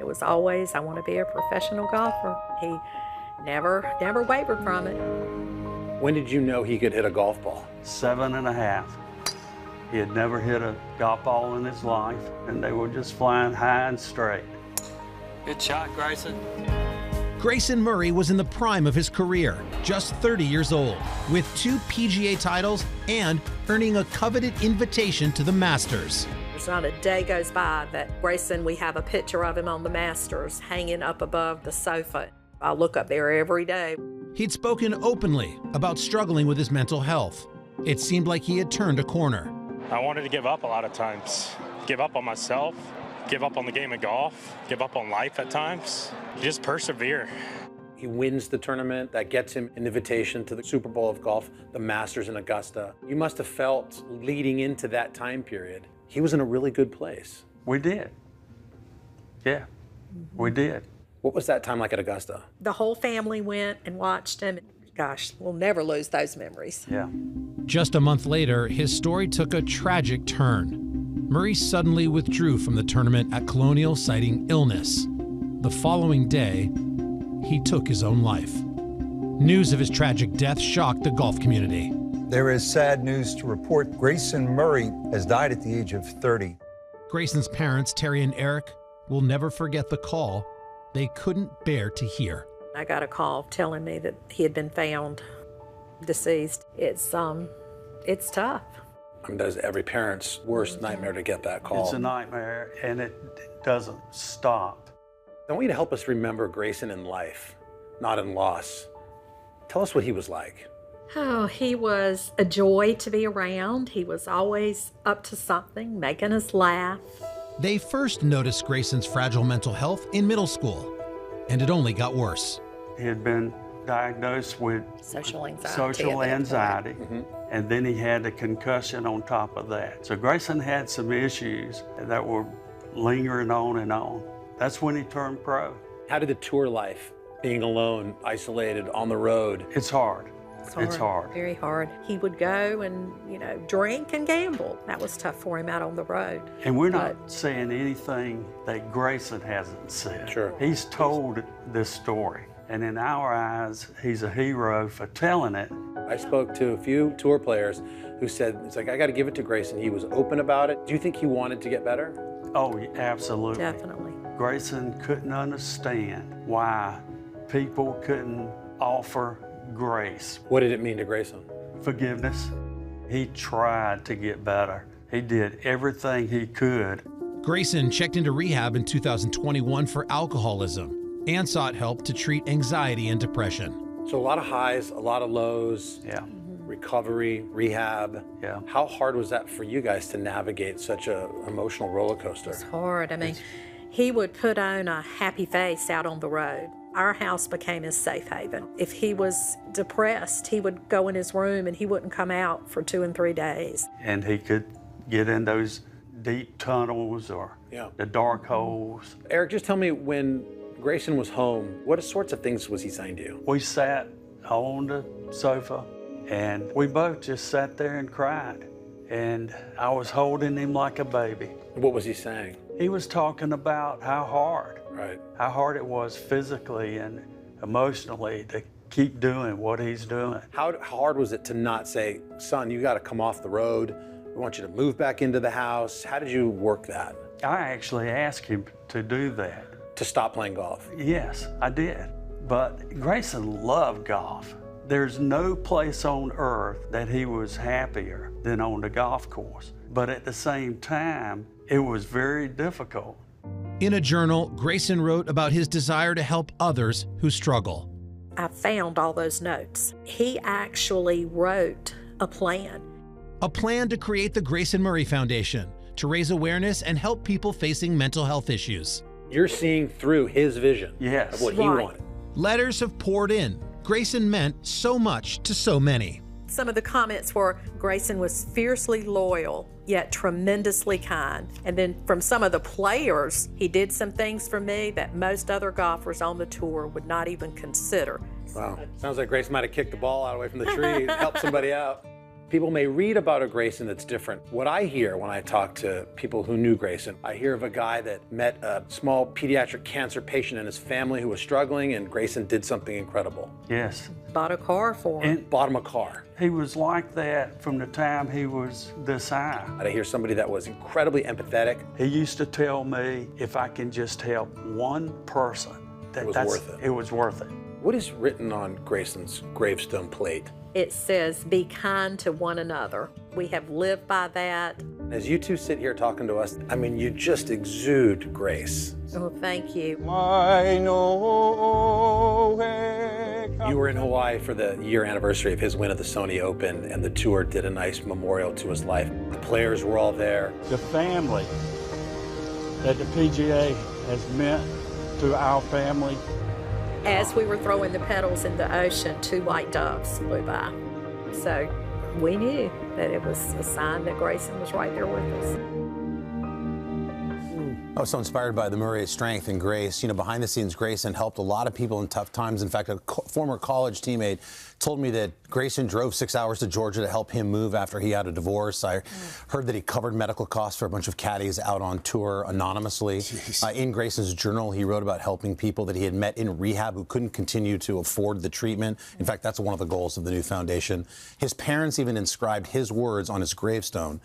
was always, I want to be a professional golfer. He never wavered from it. When did you know he could hit a golf ball? 7.5. He had never hit a golf ball in his life, and they were just flying high and straight. Good shot, Grayson. Grayson Murray was in the prime of his career, just 30 years old, with 2 PGA titles and earning a coveted invitation to the Masters. There's not a day goes by that Grayson, we have a picture of him on the Masters hanging up above the sofa. I look up there every day. He'd spoken openly about struggling with his mental health. It seemed like he had turned a corner. I wanted to give up a lot of times. Give up on myself, give up on the game of golf, give up on life at times. Just persevere. He wins the tournament. That gets him an invitation to the Super Bowl of golf, the Masters in Augusta. You must have felt leading into that time period, he was in a really good place. We did. Yeah, we did. What was that time like at Augusta? The whole family went and watched him. Gosh, we'll never lose those memories. Yeah. Just a month later, his story took a tragic turn. Murray suddenly withdrew from the tournament at Colonial, citing illness. The following day, he took his own life. News of his tragic death shocked the golf community. There is sad news to report. Grayson Murray has died at the age of 30. Grayson's parents, Terry and Eric, will never forget the call they couldn't bear to hear. I got a call telling me that he had been found deceased. It's tough. I mean, that is every parent's worst nightmare to get that call. It's a nightmare, and it doesn't stop. I want you to help us remember Grayson in life, not in loss. Tell us what he was like. Oh, he was a joy to be around. He was always up to something, making us laugh. They first noticed Grayson's fragile mental health in middle school, and it only got worse. He had been diagnosed with Social anxiety. And then he had a concussion on top of that. So Grayson had some issues that were lingering on and on. That's when he turned pro. How did the tour life, being alone, isolated, on the road? It's hard. It's hard. Very hard. He would go and, drink and gamble. That was tough for him out on the road. And we're not saying anything that Grayson hasn't said. Sure. He's told this story. And in our eyes, he's a hero for telling it. I spoke to a few tour players who said, it's like, I got to give it to Grayson. He was open about it. Do you think he wanted to get better? Oh, absolutely. Definitely. Grayson couldn't understand why people couldn't offer grace. What did it mean to Grayson? Forgiveness. He tried to get better. He did everything he could. Grayson checked into rehab in 2021 for alcoholism and sought help to treat anxiety and depression. So a lot of highs, a lot of lows. Yeah. Recovery, rehab. Yeah. How hard was that for you guys to navigate such an emotional roller coaster? It's hard. I mean, he would put on a happy face out on the road. Our house became his safe haven. If he was depressed, he would go in his room and he wouldn't come out for 2 and 3 days. And he could get in those deep tunnels or the dark holes. Eric, just tell me, when Grayson was home, what sorts of things was he saying to you? We sat on the sofa and we both just sat there and cried. And I was holding him like a baby. What was he saying? He was talking about how hard it was physically and emotionally to keep doing what he's doing. How hard was it to not say, son, you got to come off the road. We want you to move back into the house. How did you work that? I actually asked him to do that. To stop playing golf? Yes, I did. But Grayson loved golf. There's no place on earth that he was happier than on the golf course. But at the same time, it was very difficult. In a journal, Grayson wrote about his desire to help others who struggle. I found all those notes. He actually wrote a plan. A plan to create the Grayson Murray Foundation to raise awareness and help people facing mental health issues. You're seeing through his vision of what he wanted. Letters have poured in. Grayson meant so much to so many. Some of the comments were, Grayson was fiercely loyal, yet tremendously kind. And then from some of the players, he did some things for me that most other golfers on the tour would not even consider. Wow. Sounds like Grayson might have kicked the ball out away from the tree, helped somebody out. People may read about a Grayson that's different. What I hear when I talk to people who knew Grayson, I hear of a guy that met a small pediatric cancer patient and his family who was struggling, and Grayson did something incredible. Yes. Bought a car for him. Bought him a car. He was like that from the time he was this high. I hear somebody that was incredibly empathetic. He used to tell me if I can just help one person, It was worth it. It was worth it. What is written on Grayson's gravestone plate? It says, "Be kind to one another." We have lived by that. As you two sit here talking to us, I mean, you just exude grace. Oh, thank you. You were in Hawaii for the year anniversary of his win at the Sony Open, and the tour did a nice memorial to his life. The players were all there. The family that the PGA has meant to our family. As we were throwing the petals in the ocean, 2 white doves flew by. So we knew that it was a sign that Grayson was right there with us. I was so inspired by the Murray's strength and grace. You know, behind the scenes, Grayson helped a lot of people in tough times. In fact, a former college teammate told me that Grayson drove 6 hours to Georgia to help him move after he had a divorce. I heard that he covered medical costs for a bunch of caddies out on tour anonymously. In Grayson's journal, he wrote about helping people that he had met in rehab who couldn't continue to afford the treatment. In fact, that's one of the goals of the new foundation. His parents even inscribed his words on his gravestone: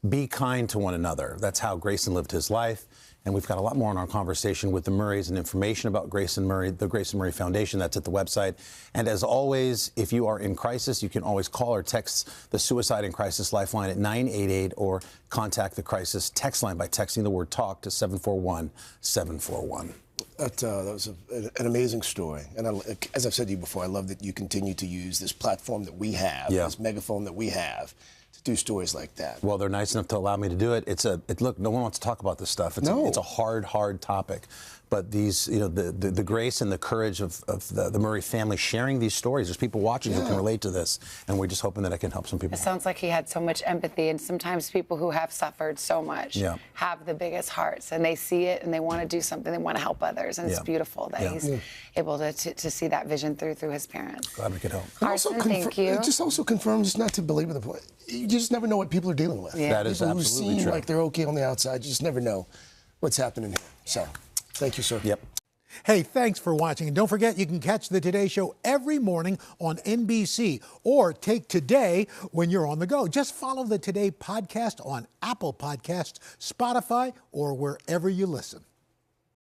"Be kind to one another." That's how Grayson lived his life. And we've got a lot more in our conversation with the Murrays and information about Grayson Murray, the Grayson Murray Foundation. That's at the website. And as always, if you are in crisis, you can always call or text the Suicide and Crisis Lifeline at 988 or contact the crisis text line by texting the word TALK to 741-741. That was an amazing story. And as I've said to you before, I love that you continue to use this platform that we have, this megaphone that we have, do stories like that. Well, they're nice enough to allow me to do it. Look, no one wants to talk about this stuff. It's a hard topic. But these, you know, the grace and the courage of the Murray family sharing these stories. There's people watching who can relate to this, and we're just hoping that I can help some people. It sounds like he had so much empathy, and sometimes people who have suffered so much have the biggest hearts, and they see it and they want to do something. They want to help others, and it's beautiful that he's able to see that vision through his parents. Glad we could help. Carson, thank you. It just also confirms, not to belabor the point, you just never know what people are dealing with. That is people absolutely who seem true. like they're okay on the outside, you just never know what's happening here. So, thank you, sir. Yep. Hey, thanks for watching. And don't forget, you can catch the Today Show every morning on NBC or take Today when you're on the go. Just follow the Today podcast on Apple Podcasts, Spotify, or wherever you listen.